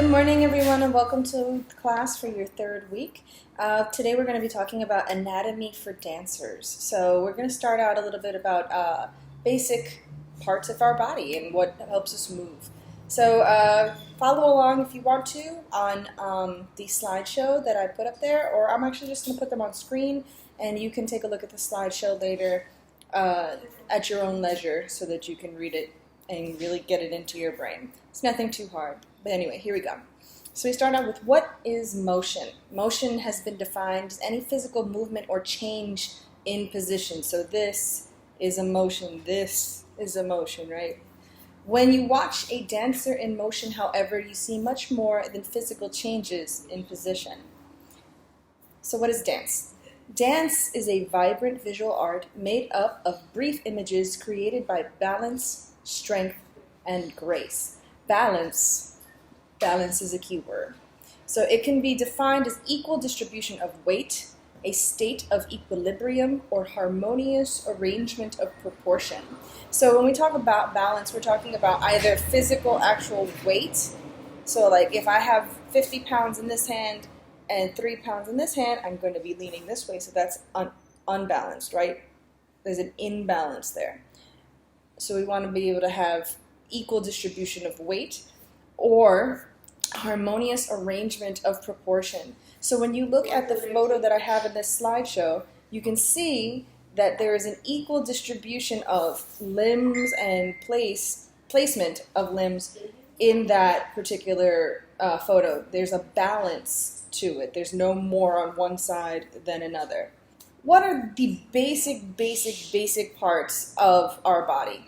Good morning, everyone, and welcome to class for your third week. Today we're going to be talking about anatomy for dancers. So we're going to start out a little bit about basic parts of our body and what helps us move. So follow along if you want to on the slideshow that I put up there, or I'm actually just going to put them on screen, and you can take a look at the slideshow later at your own leisure so that you can read it and really get it into your brain. It's nothing too hard. But anyway, here we go. So we start out with, what is motion? Motion has been defined as any physical movement or change in position. So this is a motion, this is a motion, right? When you watch a dancer in motion, however, you see much more than physical changes in position. So what is dance? Dance is a vibrant visual art made up of brief images created by balance, strength, and grace. Balance is a key word. So it can be defined as equal distribution of weight, a state of equilibrium, or harmonious arrangement of proportion. So when we talk about balance, we're talking about either physical actual weight. So like if I have 50 pounds in this hand and 3 pounds in this hand, I'm going to be leaning this way. So that's unbalanced, right? There's an imbalance there. So we want to be able to have equal distribution of weight or harmonious arrangement of proportion. So when you look at the photo that I have in this slideshow, you can see that there is an equal distribution of limbs and placement of limbs in that particular photo. There's a balance to it. There's no more on one side than another. What are the basic parts of our body?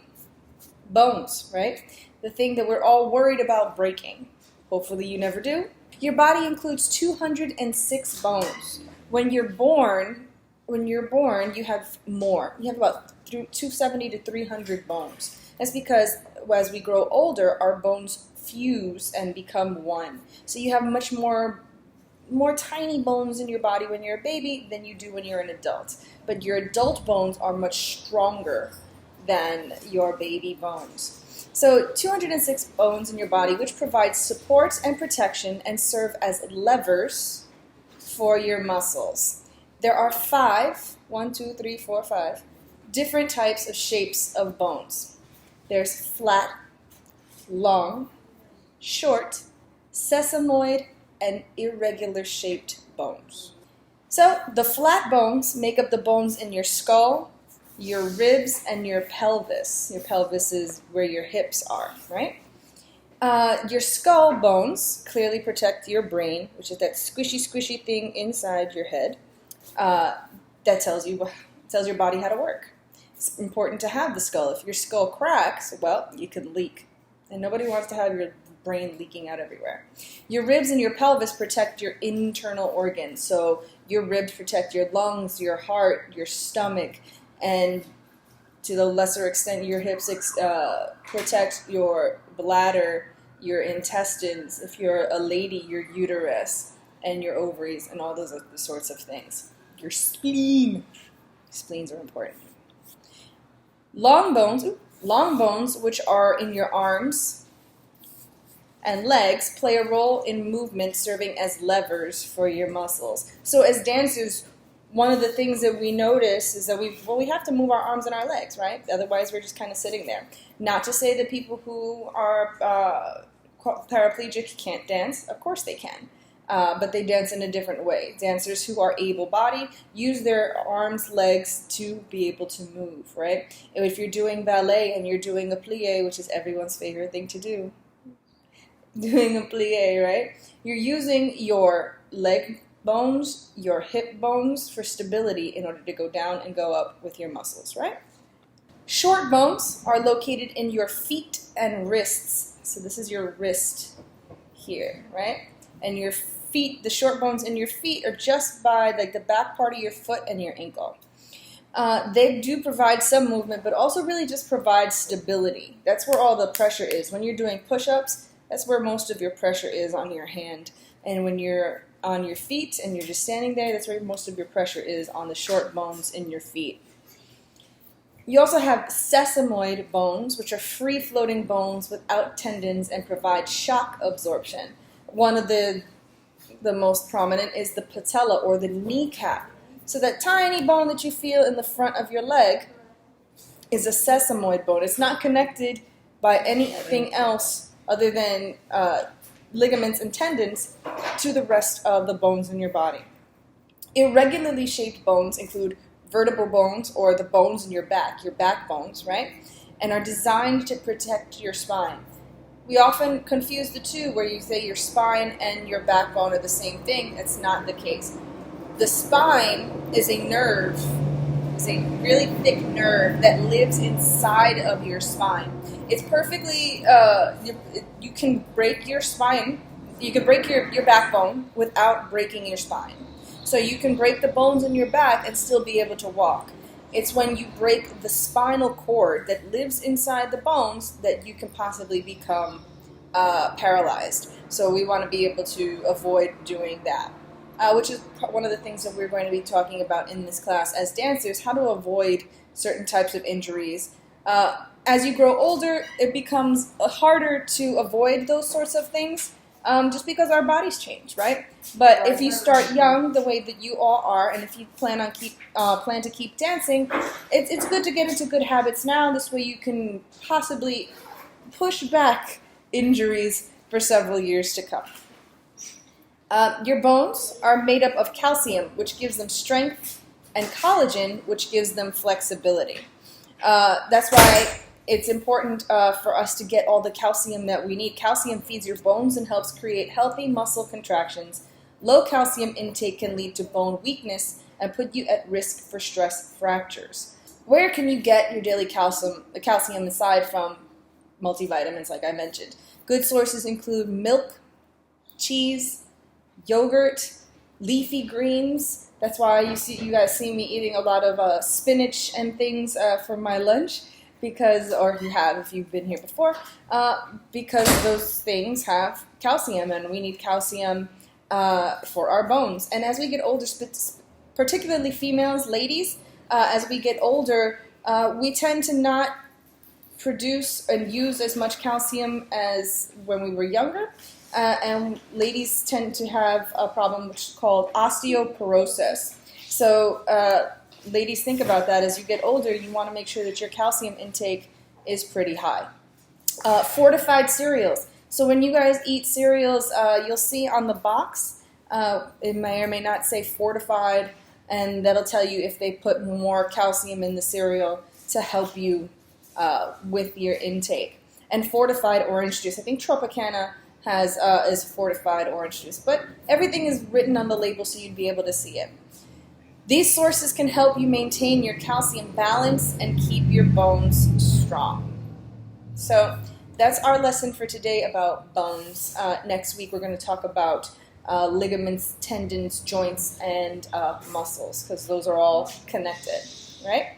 Bones, right? The thing that we're all worried about breaking. Hopefully you never do. Your body includes 206 bones. When you're born, you have more. You have about 270 to 300 bones. That's because as we grow older, our bones fuse and become one. So you have much more tiny bones in your body when you're a baby than you do when you're an adult. But your adult bones are much stronger than your baby bones. So 206 bones in your body, which provide support and protection and serve as levers for your muscles. There are 5 different types of shapes of bones. There's flat, long, short, sesamoid, and irregular shaped bones. So the flat bones make up the bones in your skull, your ribs, and your pelvis. Your pelvis is where your hips are, right? Your skull bones clearly protect your brain, which is that squishy thing inside your head that tells your body how to work. It's important to have the skull. If your skull cracks, well, you could leak. And nobody wants to have your brain leaking out everywhere. Your ribs and your pelvis protect your internal organs. So your ribs protect your lungs, your heart, your stomach, and to the lesser extent, your hips protect your bladder, your intestines, if you're a lady, your uterus, and your ovaries, and all those other sorts of things. Your spleen. Spleens are important. Long bones, which are in your arms and legs, play a role in movement, serving as levers for your muscles. So as dancers, one of the things that we notice is that we have to move our arms and our legs, right? Otherwise, we're just kind of sitting there. Not to say that people who are paraplegic can't dance. Of course they can. But they dance in a different way. Dancers who are able-bodied use their arms, legs to be able to move, right? And if you're doing ballet and you're doing a plie, which is everyone's favorite thing to do, doing a plie, right? You're using your leg bones, your hip bones for stability in order to go down and go up with your muscles, right? Short bones are located in your feet and wrists. So this is your wrist here, right? And your feet, the short bones in your feet are just by like the back part of your foot and your ankle. They do provide some movement, but also really just provide stability. That's where all the pressure is. When you're doing push-ups, that's where most of your pressure is on your hand. And when you're on your feet and you're just standing there, that's where most of your pressure is, on the short bones in your feet. You also have sesamoid bones, which are free-floating bones without tendons and provide shock absorption. One of the most prominent is the patella or the kneecap. So that tiny bone that you feel in the front of your leg is a sesamoid bone. It's not connected by anything else other than ligaments and tendons to the rest of the bones in your body. Irregularly shaped bones include vertebral bones, or the bones in your back bones, right? And are designed to protect your spine. We often confuse the two, where you say your spine and your backbone are the same thing. That's not the case. The spine is a nerve. It's a really thick nerve that lives inside of your spine. It's perfectly, you can break your spine, you can break your backbone without breaking your spine. So you can break the bones in your back and still be able to walk. It's when you break the spinal cord that lives inside the bones that you can possibly become paralyzed. So we want to be able to avoid doing that, which is one of the things that we're going to be talking about in this class as dancers, how to avoid certain types of injuries. As you grow older, it becomes harder to avoid those sorts of things, just because our bodies change, right? But if you start young, the way that you all are, and if you plan to keep dancing, it's good to get into good habits now. This way you can possibly push back injuries for several years to come. Your bones are made up of calcium, which gives them strength, and collagen, which gives them flexibility. That's why it's important for us to get all the calcium that we need. Calcium feeds your bones and helps create healthy muscle contractions. Low calcium intake can lead to bone weakness and put you at risk for stress fractures. Where can you get your daily calcium aside from multivitamins, like I mentioned? Good sources include milk, cheese, yogurt, leafy greens. That's why you guys see me eating a lot of spinach and things for my lunch, or you have if you've been here before, because those things have calcium, and we need calcium for our bones. And as we get older, particularly females, ladies, as we get older, we tend to not produce and use as much calcium as when we were younger. And ladies tend to have a problem which is called osteoporosis. So ladies, think about that. As you get older, you want to make sure that your calcium intake is pretty high. Fortified cereals. So when you guys eat cereals, you'll see on the box, it may or may not say fortified, and that'll tell you if they put more calcium in the cereal to help you with your intake. And fortified orange juice. I think Tropicana is fortified orange juice, but everything is written on the label so you'd be able to see it. These sources can help you maintain your calcium balance and keep your bones strong. So that's our lesson for today about bones. Next week we're going to talk about ligaments, tendons, joints, and muscles, because those are all connected, right?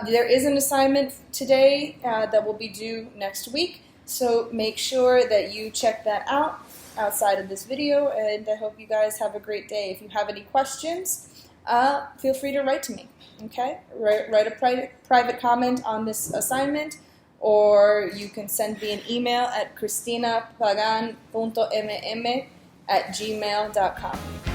There is an assignment today that will be due next week. So make sure that you check that out outside of this video, and I hope you guys have a great day. If you have any questions, feel free to write to me, okay? Write a private comment on this assignment, or you can send me an email at christinapagan.mm@gmail.com.